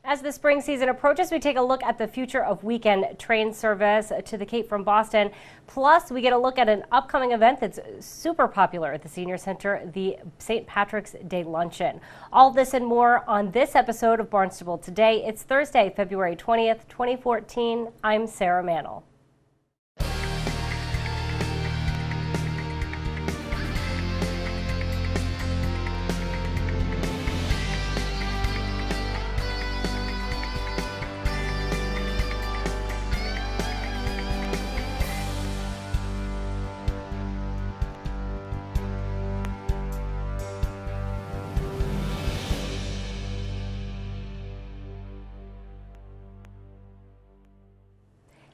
As the spring season approaches, we take a look at the future of weekend train service to the Cape from Boston. Plus, we get a look at an upcoming event that's super popular at the Senior Center, the St. Patrick's Day Luncheon. All this and more on this episode of Barnstable Today. It's Thursday, February 20th, 2014. I'm Sarah Mantle.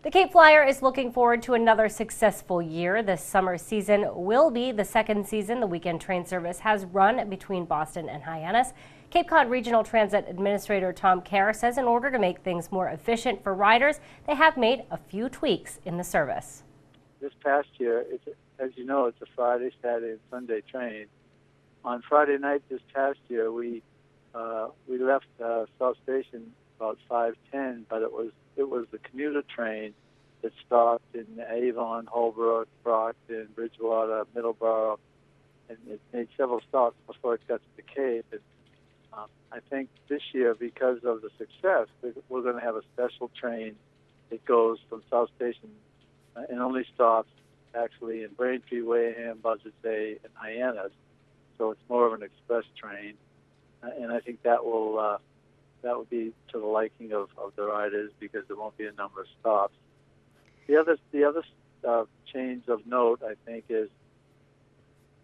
The Cape Flyer is looking forward to another successful year. This summer season will be the second season the weekend train service has run between Boston and Hyannis. Cape Cod Regional Transit Administrator Tom Kerr says in order to make things more efficient for riders, they have made a few tweaks in the service. This past year, as you know, it's a Friday, Saturday, and Sunday train. On Friday night this past year, we left South Station about 5:10, but it was the commuter train that stopped in Avon, Holbrook, Brockton, Bridgewater, Middleborough, and it made several stops before it got to the Cape. And, I think this year, because of the success, we're going to have a special train that goes from South Station and only stops actually in Braintree, Wareham, Buzzards Bay, and Hyannis. So it's more of an express train, and I think that will be to the liking of the riders because there won't be a number of stops. The other change of note, I think, is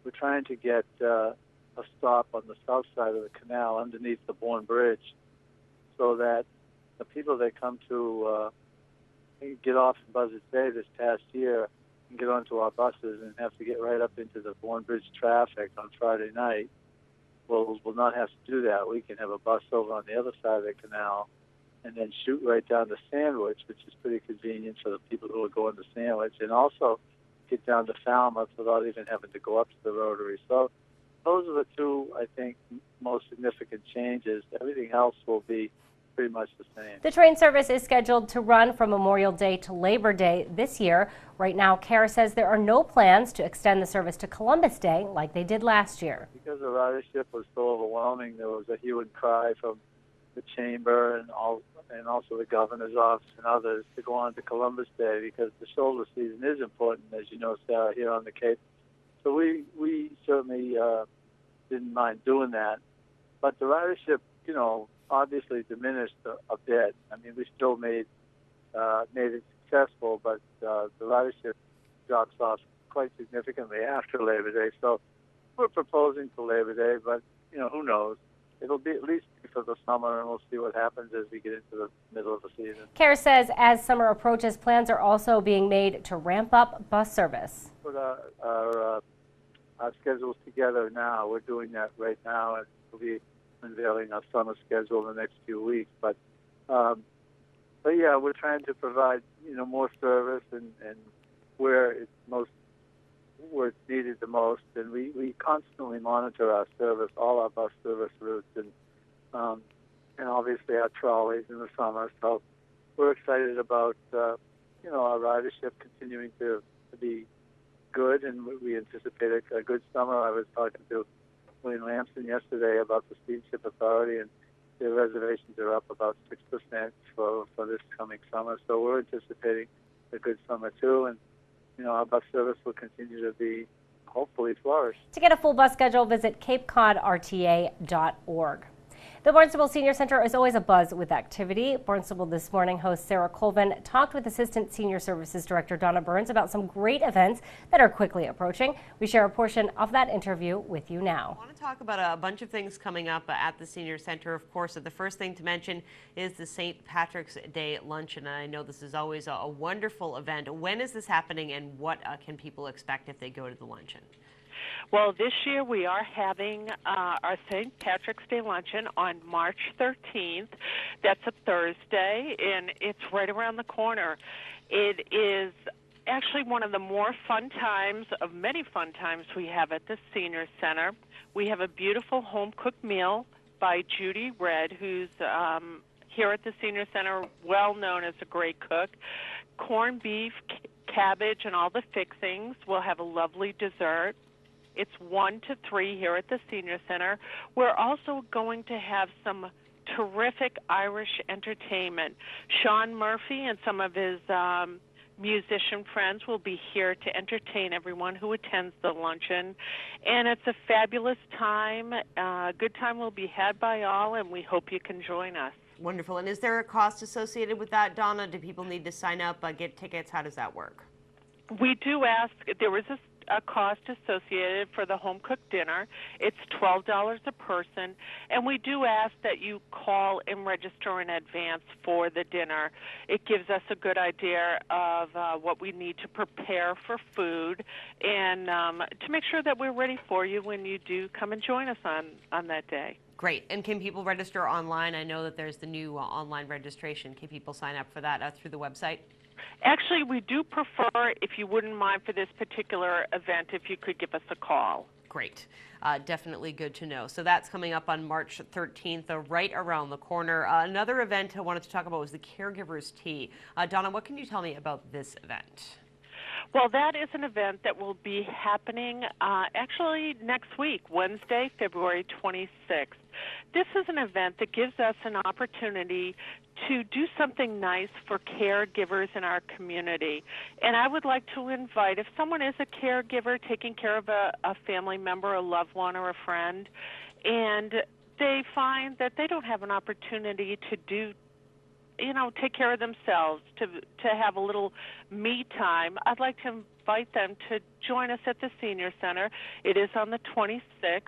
we're trying to get a stop on the south side of the canal underneath the Bourne Bridge so that the people that come to get off in Buzzards Bay this past year and get onto our buses and have to get right up into the Bourne Bridge traffic on Friday night will not have to do that. We can have a bus over on the other side of the canal and then shoot right down to Sandwich, which is pretty convenient for the people who are going to Sandwich, and also get down to Falmouth without even having to go up to the Rotary. So those are the two, I think, most significant changes. Everything else will be pretty much the same. The train service is scheduled to run from Memorial Day to Labor Day this year. Right now, Kerr says there are no plans to extend the service to Columbus Day like they did last year. Because the ridership was so overwhelming, there was a hue and cry from the chamber and also the governor's office and others to go on to Columbus Day because the shoulder season is important, as you know, Sarah, here on the Cape. So we certainly didn't mind doing that. But the ridership, obviously diminished a bit. I mean, we still made it successful, but the ridership drops off quite significantly after Labor Day. So we're proposing for Labor Day, but who knows? It'll be at least for the summer, and we'll see what happens as we get into the middle of the season. Kerr says as summer approaches, plans are also being made to ramp up bus service. Put our schedules together now. We're doing that right now, and we'll be unveiling our summer schedule in the next few weeks. But yeah, we're trying to provide more service and where it's needed the most. And we constantly monitor our service, all our bus service routes, and obviously our trolleys in the summer. So we're excited about our ridership continuing to be good, and we anticipate a good summer. I was talking to William Lamson yesterday about the Steamship Authority, and their reservations are up about 6% for this coming summer. So we're anticipating a good summer too, and our bus service will continue to be hopefully flourish. To get a full bus schedule, visit capecodrta.org. The Barnstable Senior Center is always abuzz with activity. Barnstable This Morning host Sarah Colvin talked with Assistant Senior Services Director Donna Burns about some great events that are quickly approaching. We share a portion of that interview with you now. I want to talk about a bunch of things coming up at the Senior Center. Of course, the first thing to mention is the St. Patrick's Day Luncheon. I know this is always a wonderful event. When is this happening, and what can people expect if they go to the luncheon? Well, this year we are having our St. Patrick's Day Luncheon on March 13th. That's a Thursday, and it's right around the corner. It is actually one of the more fun times of many fun times we have at the Senior Center. We have a beautiful home-cooked meal by Judy Red, who's here at the Senior Center, well known as a great cook. Corned beef, cabbage, and all the fixings. We'll have a lovely dessert. It's 1 to 3 here at the Senior Center. We're also going to have some terrific Irish entertainment. Sean Murphy and some of his musician friends will be here to entertain everyone who attends the luncheon. And it's a fabulous time. A good time will be had by all, and we hope you can join us. Wonderful. And is there a cost associated with that, Donna? Do people need to sign up, get tickets? How does that work? We do ask, there is a cost associated for the home-cooked dinner. It's $12 a person, and we do ask that you call and register in advance for the dinner. It gives us a good idea of what we need to prepare for food and to make sure that we're ready for you when you do come and join us on that day. Great. And can people register online? I know that there's the new online registration. Can people sign up for that through the website? Actually, we do prefer, if you wouldn't mind for this particular event, if you could give us a call. Great. Definitely good to know. So that's coming up on March 13th, right around the corner. Another event I wanted to talk about was the Caregivers Tea. Donna, what can you tell me about this event? Well, that is an event that will be happening actually next week, Wednesday, February 26th. This is an event that gives us an opportunity to do something nice for caregivers in our community. And I would like to invite, if someone is a caregiver taking care of a family member, a loved one, or a friend, and they find that they don't have an opportunity to take care of themselves, to have a little me time, I'd like to invite them to join us at the Senior Center. It is on the 26th,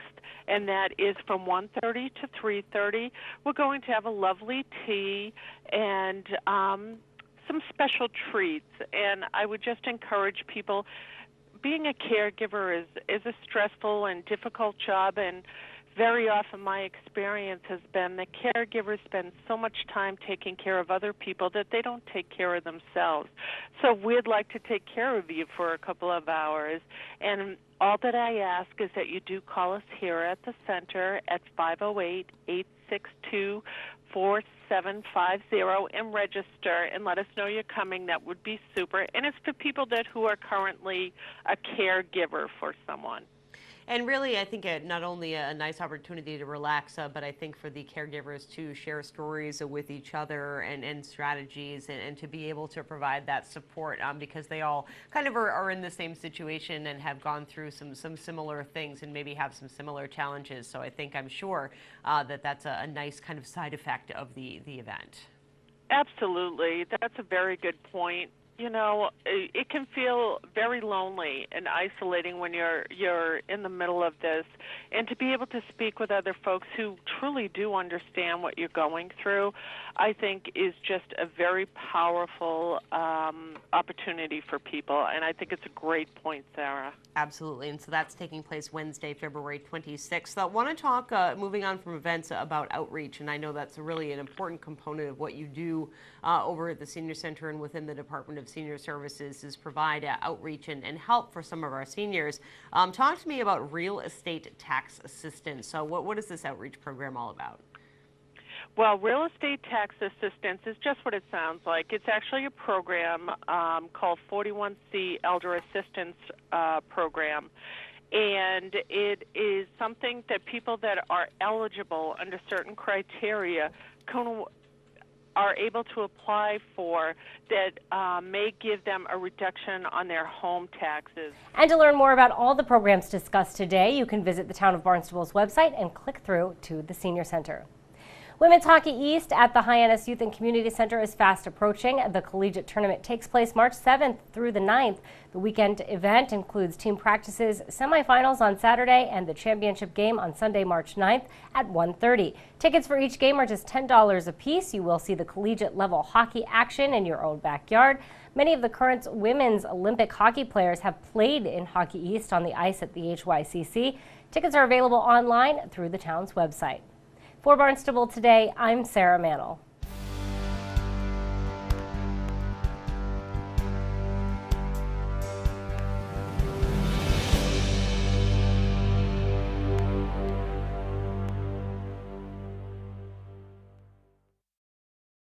and that is from 1:30 to 3:30. We're going to have a lovely tea and some special treats. And I would just encourage people, being a caregiver is a stressful and difficult job, and very often my experience has been that caregivers spend so much time taking care of other people that they don't take care of themselves. So we'd like to take care of you for a couple of hours. And all that I ask is that you do call us here at the center at 508-862-4750 and register and let us know you're coming. That would be super. And it's for people who are currently a caregiver for someone. And really, I think not only a nice opportunity to relax, but I think for the caregivers to share stories with each other and strategies and to be able to provide that support because they all kind of are in the same situation and have gone through some similar things and maybe have some similar challenges. So I'm sure that's a nice kind of side effect of the event. Absolutely. That's a very good point. It can feel very lonely and isolating when you're in the middle of this, and to be able to speak with other folks who truly do understand what you're going through, I think is just a very powerful opportunity for people, and I think it's a great point, Sarah. Absolutely, and so that's taking place Wednesday, February 26th. I want to talk, moving on from events, about outreach, and I know that's really an important component of what you do over at the Senior Center and within the Department of Senior Services is provide outreach and help for some of our seniors. Talk to me about real estate tax assistance. So what is this outreach program all about? Well, real estate tax assistance is just what it sounds like. It's actually a program called 41C Elder Assistance Program. And it is something that people that are eligible under certain criteria are able to apply for that may give them a reduction on their home taxes. And to learn more about all the programs discussed today, you can visit the Town of Barnstable's website and click through to the Senior Center. Women's Hockey East at the Hyannis Youth and Community Center is fast approaching. The collegiate tournament takes place March 7th through the 9th. The weekend event includes team practices, semifinals on Saturday, and the championship game on Sunday, March 9th at 1:30. Tickets for each game are just $10 a piece. You will see the collegiate level hockey action in your own backyard. Many of the current women's Olympic hockey players have played in Hockey East on the ice at the HYCC. Tickets are available online through the town's website. For Barnstable Today, I'm Sarah Mannel.